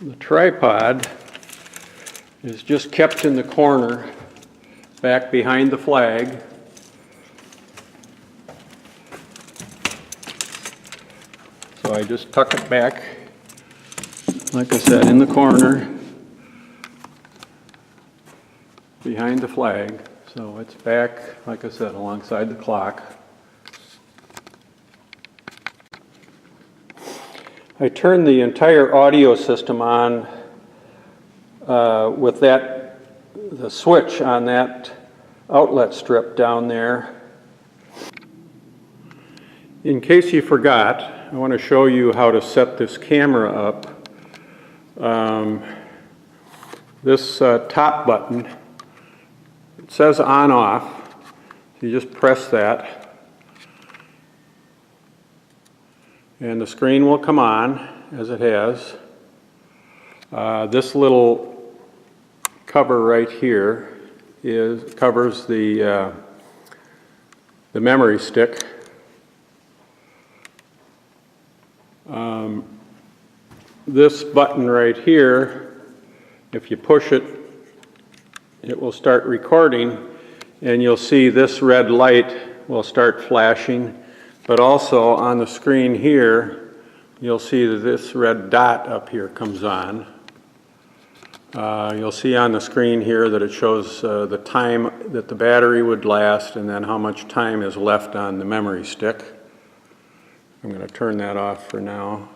The tripod is just kept in the corner back behind the flag. So I just tuck it back, like I said, in the corner behind the flag. So it's back, like I said, alongside the clock. I turned the entire audio system on with the switch on that outlet strip down there. In case you forgot, I want to show you how to set this camera up. This top button, it says on off. So you just press that. And the screen will come on, as it has. This little cover right here covers the memory stick. This button right here, if you push it, it will start recording, and you'll see this red light will start flashing. But also on the screen here, you'll see that this red dot up here comes on. You'll see on the screen here that it shows the time that the battery would last and then how much time is left on the memory stick. I'm going to turn that off for now.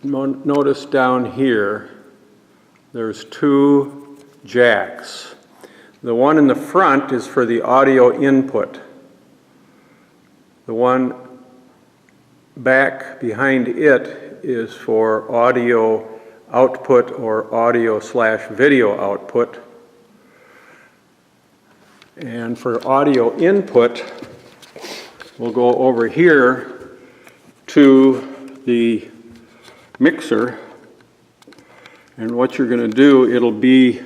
Notice down here, there's two jacks. The one in the front is for the audio input. The one back behind it is for audio output or audio/video output. And for audio input, we'll go over here to the mixer. And what you're going to do, it'll be,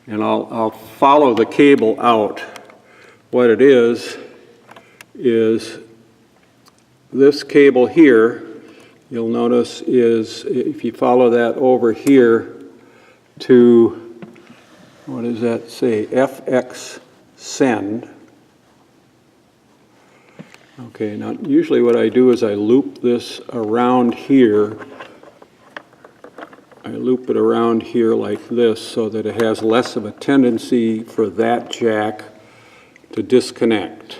and I'll follow the cable out. What it is this cable here, you'll notice is, if you follow that over here to, what does that say, FX send. Okay, now usually what I do is I loop this around here. I loop it around here like this so that it has less of a tendency for that jack to disconnect.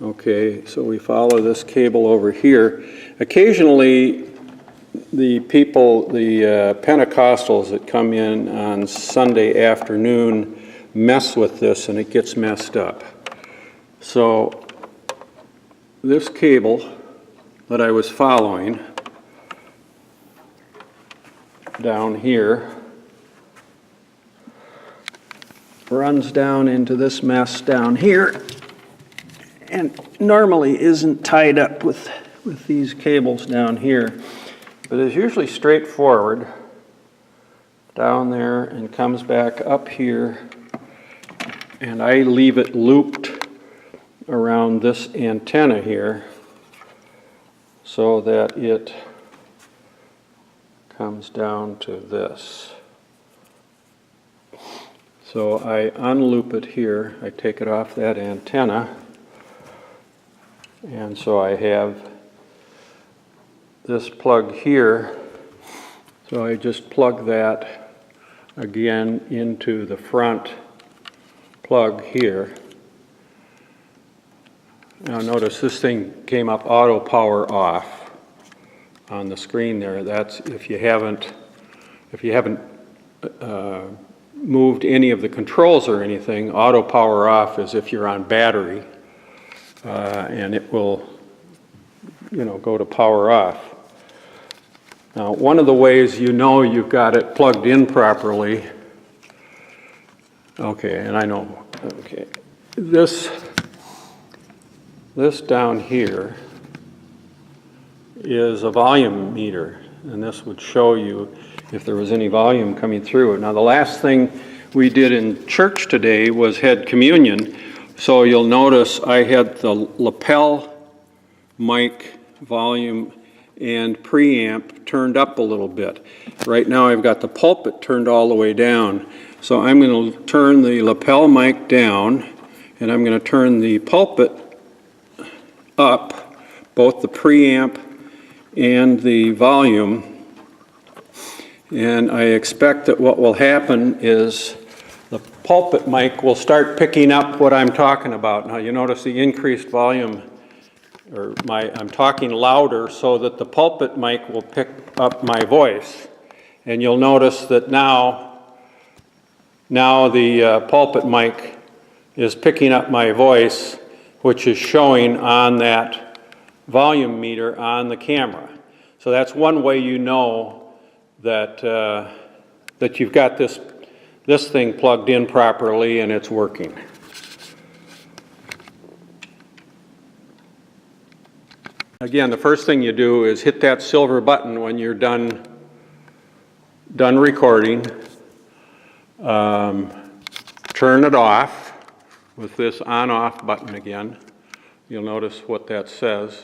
Okay, so we follow this cable over here. Occasionally, the people, the Pentecostals that come in on Sunday afternoon mess with this and it gets messed up. So this cable that I was following down here runs down into this mess down here and normally isn't tied up with these cables down here, but is usually straightforward down there and comes back up here, and I leave it looped around this antenna here so that it comes down to this. So I unloop it here, I take it off that antenna, and so I have this plug here, so I just plug that again into the front plug here. Now notice this thing came up auto power off on the screen there. That's if you haven't moved any of the controls or anything. Auto power off is if you're on battery, and it will, go to power off. Now, one of the ways you know you've got it plugged in properly. Okay, and I know. Okay, this down here is a volume meter, and this would show you if there was any volume coming through. Now, the last thing we did in church today was had communion, So you'll notice I had the lapel mic volume and preamp turned up a little bit. Right now I've got the pulpit turned all the way down. So I'm going to turn the lapel mic down, and I'm going to turn the pulpit up, both the preamp and the volume. And I expect that what will happen is the pulpit mic will start picking up what I'm talking about. Now you notice the increased volume, or I'm talking louder so that the pulpit mic will pick up my voice. And you'll notice that now the pulpit mic is picking up my voice, which is showing on that volume meter on the camera. So that's one way you know that, that you've got this thing plugged in properly and it's working. Again, the first thing you do is hit that silver button when you're done recording. Turn it off with this on-off button again. You'll notice what that says.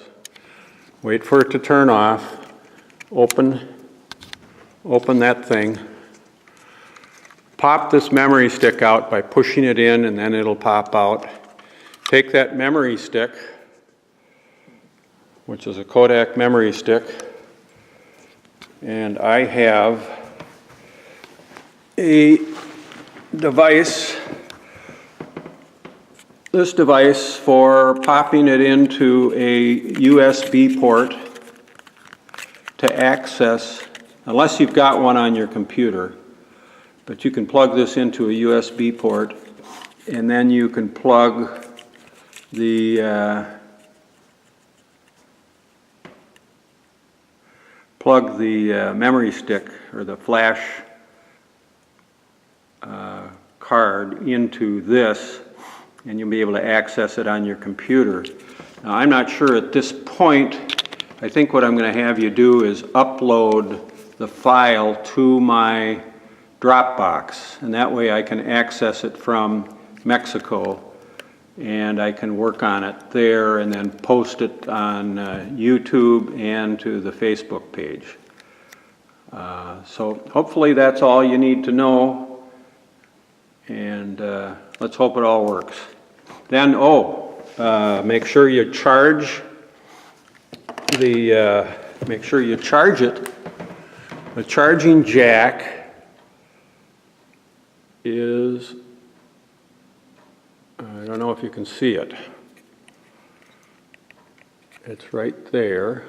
Wait for it to turn off. Open that thing. Pop this memory stick out by pushing it in, and then it'll pop out. Take that memory stick, which is a Kodak memory stick, and I have a device, this device for popping it into a USB port to access, unless you've got one on your computer, but you can plug this into a USB port, and then you can plug the memory stick or the flash card into this, and you'll be able to access it on your computer. Now, I'm not sure at this point. I think what I'm going to have you do is upload the file to my Dropbox, and that way I can access it from Mexico, and I can work on it there and then post it on YouTube and to the Facebook page. So hopefully that's all you need to know, and let's hope it all works. Then, make sure you charge make sure you charge it. The charging jack is, I don't know if you can see it. It's right there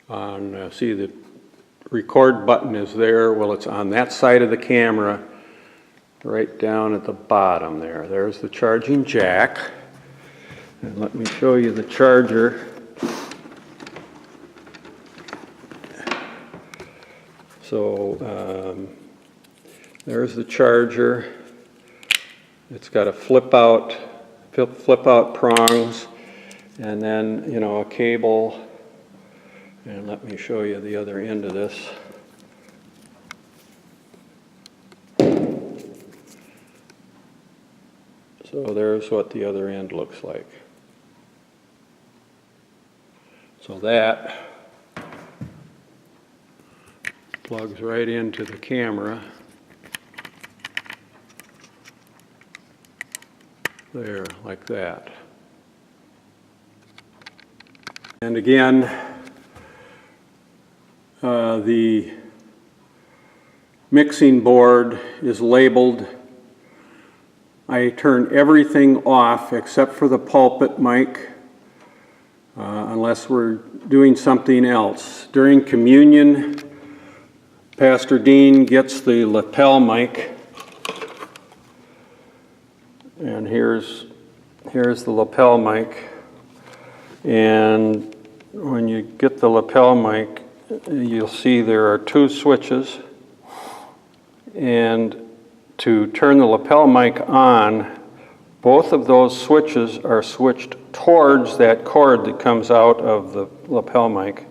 on, see the record button is there. Well, it's on that side of the camera, right down at the bottom there. There's the charging jack. And let me show you the charger. So there's the charger. It's got a flip out prongs, and then, you know, a cable. And let me show you the other end of this. So there's what the other end looks like. So that plugs right into the camera. There, like that. And again, the mixing board is labeled. I turn everything off except for the pulpit mic, unless we're doing something else. During communion, Pastor Dean gets the lapel mic, and here's the lapel mic. And when you get the lapel mic, you'll see there are two switches, and to turn the lapel mic on, both of those switches are switched towards that cord that comes out of the lapel mic.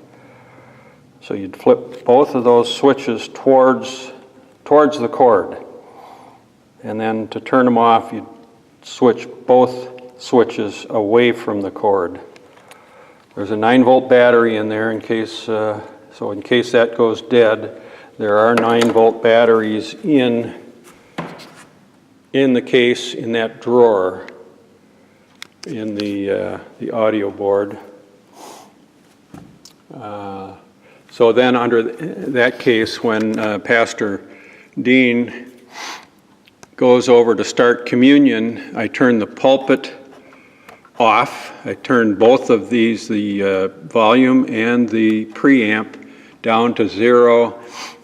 So you'd flip both of those switches towards the cord. And then to turn them off, you'd switch both switches away from the cord. There's a 9-volt battery in there in case, so in case that goes dead, there are 9-volt batteries in the case, in that drawer, in the audio board. So then under that case, when Pastor Dean goes over to start communion, I turn the pulpit off. I turn both of these, the volume and the preamp, down to 0,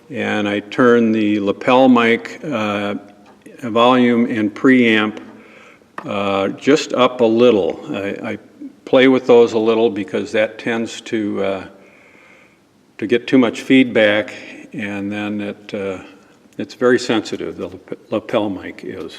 and I turn the lapel mic volume and preamp just up a little. I play with those a little because that tends to get too much feedback, and then it's very sensitive, the lapel mic is.